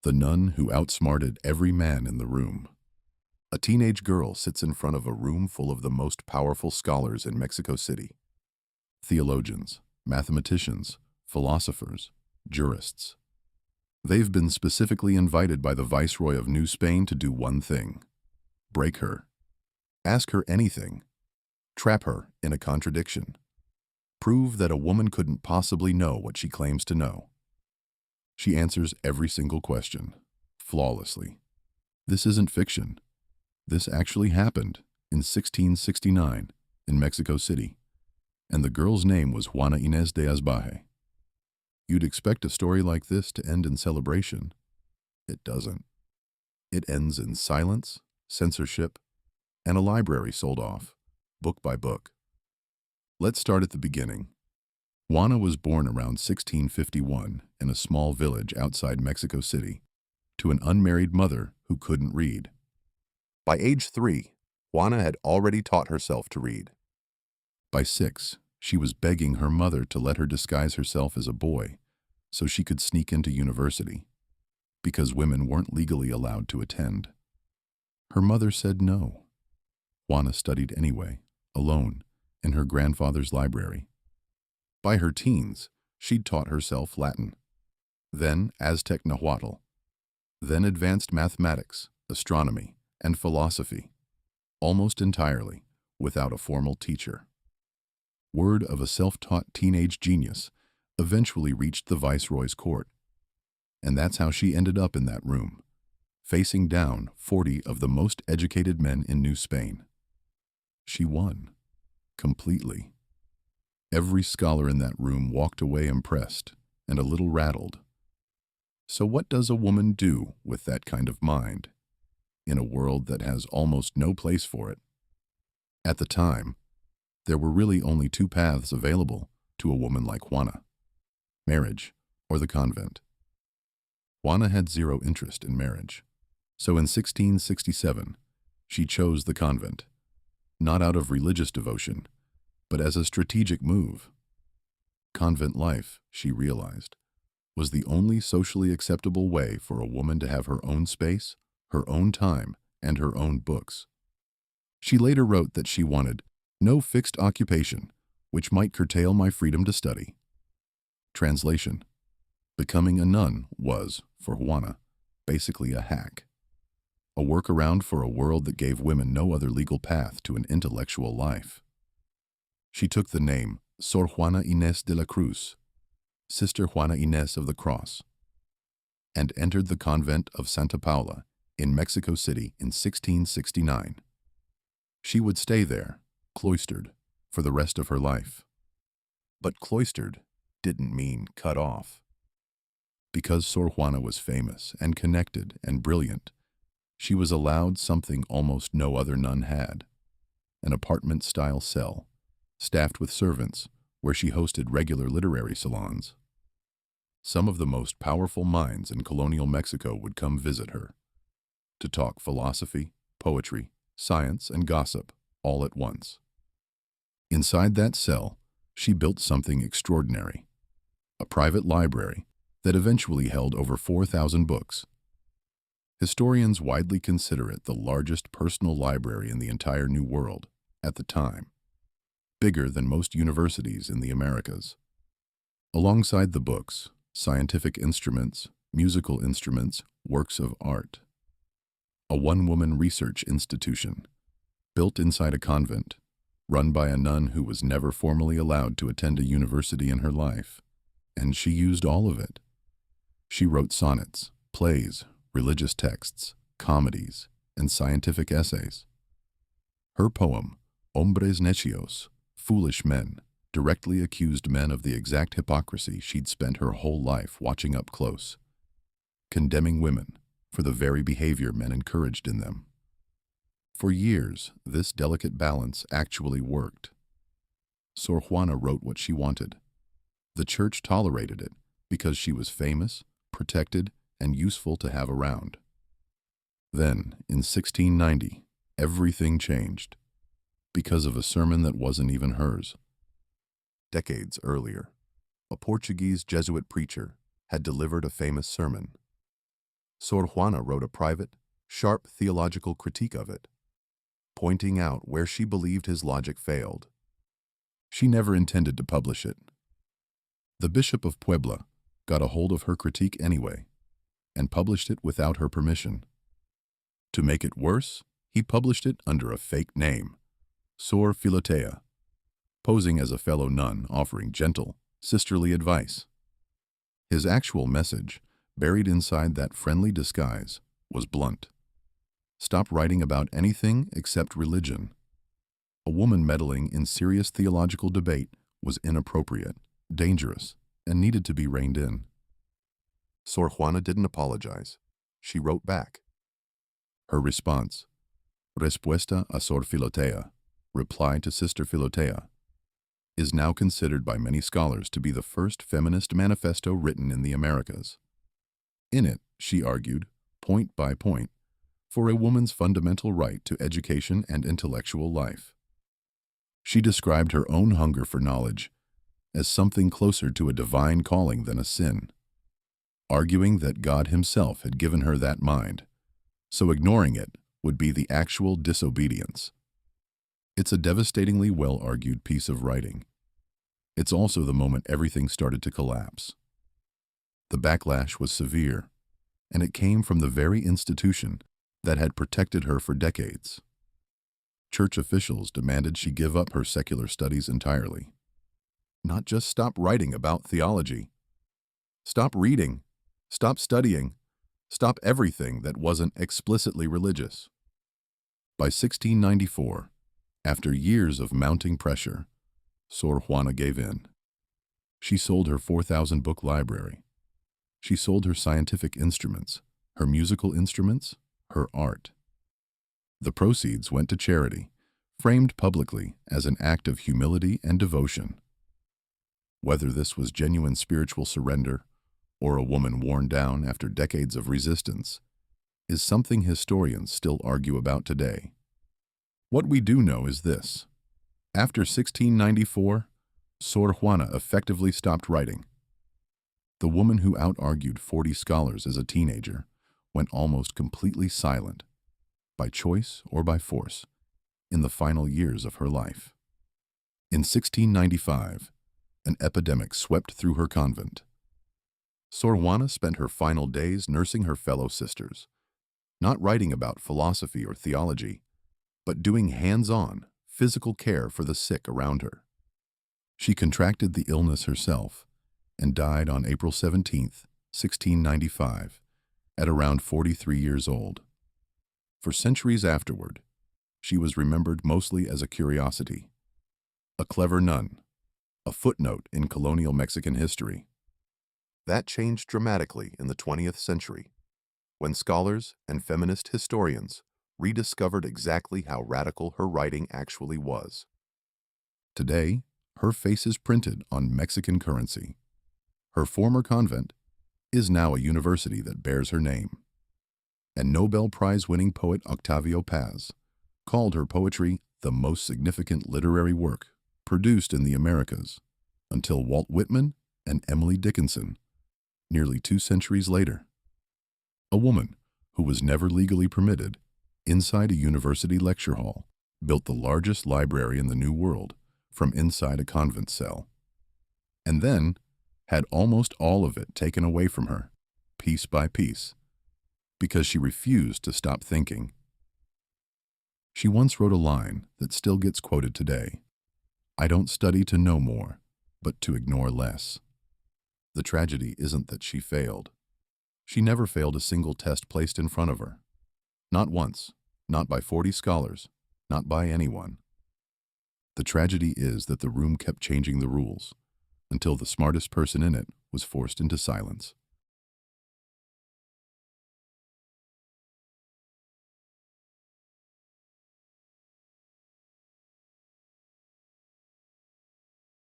The nun who outsmarted every man in the room. A teenage girl sits in front of a room full of the most powerful scholars in Mexico City. Theologians, mathematicians, philosophers, jurists. They've been specifically invited by the Viceroy of New Spain to do one thing: break her. Ask her anything. Trap her in a contradiction. Prove that a woman couldn't possibly know what she claims to know. She answers every single question, flawlessly. This isn't fiction. This actually happened in 1669 in Mexico City, and the girl's name was Juana Inés de Asbaje. You'd expect a story like this to end in celebration. It doesn't. It ends in silence, censorship, and a library sold off, book by book. Let's start at the beginning. Juana was born around 1651 in a small village outside Mexico City to an unmarried mother who couldn't read. By age 3, Juana had already taught herself to read. By 6, she was begging her mother to let her disguise herself as a boy so she could sneak into university, because women weren't legally allowed to attend. Her mother said no. Juana studied anyway, alone, in her grandfather's library. By her teens, she'd taught herself Latin, then Aztec Nahuatl, then advanced mathematics, astronomy, and philosophy, almost entirely without a formal teacher. Word of a self-taught teenage genius eventually reached the Viceroy's court, and that's how she ended up in that room, facing down 40 of the most educated men in New Spain. She won, completely. Every scholar in that room walked away impressed and a little rattled. So what does a woman do with that kind of mind, in a world that has almost no place for it? At the time, there were really only 2 paths available to a woman like Juana: marriage or the convent. Juana had zero interest in marriage, so in 1667, she chose the convent, not out of religious devotion, but as a strategic move. Convent life, she realized, was the only socially acceptable way for a woman to have her own space, her own time, and her own books. She later wrote that she wanted no fixed occupation, which might curtail my freedom to study. Translation: becoming a nun was, for Juana, basically a hack. A workaround for a world that gave women no other legal path to an intellectual life. She took the name Sor Juana Inés de la Cruz, Sister Juana Inés of the Cross, and entered the convent of Santa Paula in Mexico City in 1669. She would stay there, cloistered, for the rest of her life. But cloistered didn't mean cut off. Because Sor Juana was famous and connected and brilliant, she was allowed something almost no other nun had: an apartment-style cell, staffed with servants, where she hosted regular literary salons. Some of the most powerful minds in colonial Mexico would come visit her, to talk philosophy, poetry, science, and gossip all at once. Inside that cell, she built something extraordinary: a private library that eventually held over 4,000 books. Historians widely consider it the largest personal library in the entire New World at the time, bigger than most universities in the Americas. Alongside the books, scientific instruments, musical instruments, works of art. A one-woman research institution, built inside a convent, run by a nun who was never formally allowed to attend a university in her life, and she used all of it. She wrote sonnets, plays, religious texts, comedies, and scientific essays. Her poem, Hombres Necios, Foolish Men, directly accused men of the exact hypocrisy she'd spent her whole life watching up close, condemning women for the very behavior men encouraged in them. For years, this delicate balance actually worked. Sor Juana wrote what she wanted. The church tolerated it because she was famous, protected, and useful to have around. Then, in 1690, everything changed, because of a sermon that wasn't even hers. Decades earlier, a Portuguese Jesuit preacher had delivered a famous sermon. Sor Juana wrote a private, sharp theological critique of it, pointing out where she believed his logic failed. She never intended to publish it. The Bishop of Puebla got a hold of her critique anyway, and published it without her permission. To make it worse, he published it under a fake name, Sor Filotea, posing as a fellow nun offering gentle, sisterly advice. His actual message, buried inside that friendly disguise, was blunt. Stop writing about anything except religion. A woman meddling in serious theological debate was inappropriate, dangerous, and needed to be reined in. Sor Juana didn't apologize. She wrote back. Her response, Respuesta a Sor Filotea, reply to Sister Filotea, is now considered by many scholars to be the first feminist manifesto written in the Americas. In it, she argued, point by point, for a woman's fundamental right to education and intellectual life. She described her own hunger for knowledge as something closer to a divine calling than a sin, arguing that God himself had given her that mind, so ignoring it would be the actual disobedience. It's a devastatingly well-argued piece of writing. It's also the moment everything started to collapse. The backlash was severe, and it came from the very institution that had protected her for decades. Church officials demanded she give up her secular studies entirely. Not just stop writing about theology. Stop reading. Stop studying. Stop everything that wasn't explicitly religious. By 1694, after years of mounting pressure, Sor Juana gave in. She sold her 4,000-book library. She sold her scientific instruments, her musical instruments, her art. The proceeds went to charity, framed publicly as an act of humility and devotion. Whether this was genuine spiritual surrender or a woman worn down after decades of resistance is something historians still argue about today. What we do know is this. After 1694, Sor Juana effectively stopped writing. The woman who out-argued 40 scholars as a teenager went almost completely silent, by choice or by force, in the final years of her life. In 1695, an epidemic swept through her convent. Sor Juana spent her final days nursing her fellow sisters, not writing about philosophy or theology, but doing hands-on, physical care for the sick around her. She contracted the illness herself and died on April 17, 1695, at around 43 years old. For centuries afterward, she was remembered mostly as a curiosity, a clever nun, a footnote in colonial Mexican history. That changed dramatically in the 20th century, when scholars and feminist historians rediscovered exactly how radical her writing actually was. Today, her face is printed on Mexican currency. Her former convent is now a university that bears her name. And Nobel Prize-winning poet Octavio Paz called her poetry the most significant literary work produced in the Americas, until Walt Whitman and Emily Dickinson, nearly 2 centuries later. A woman who was never legally permitted inside a university lecture hall built the largest library in the New World from inside a convent cell, and then had almost all of it taken away from her, piece by piece, because she refused to stop thinking. She once wrote a line that still gets quoted today: "I don't study to know more, but to ignore less." The tragedy isn't that she failed. She never failed a single test placed in front of her. Not once, not by 40 scholars, not by anyone. The tragedy is that the room kept changing the rules, until the smartest person in it was forced into silence.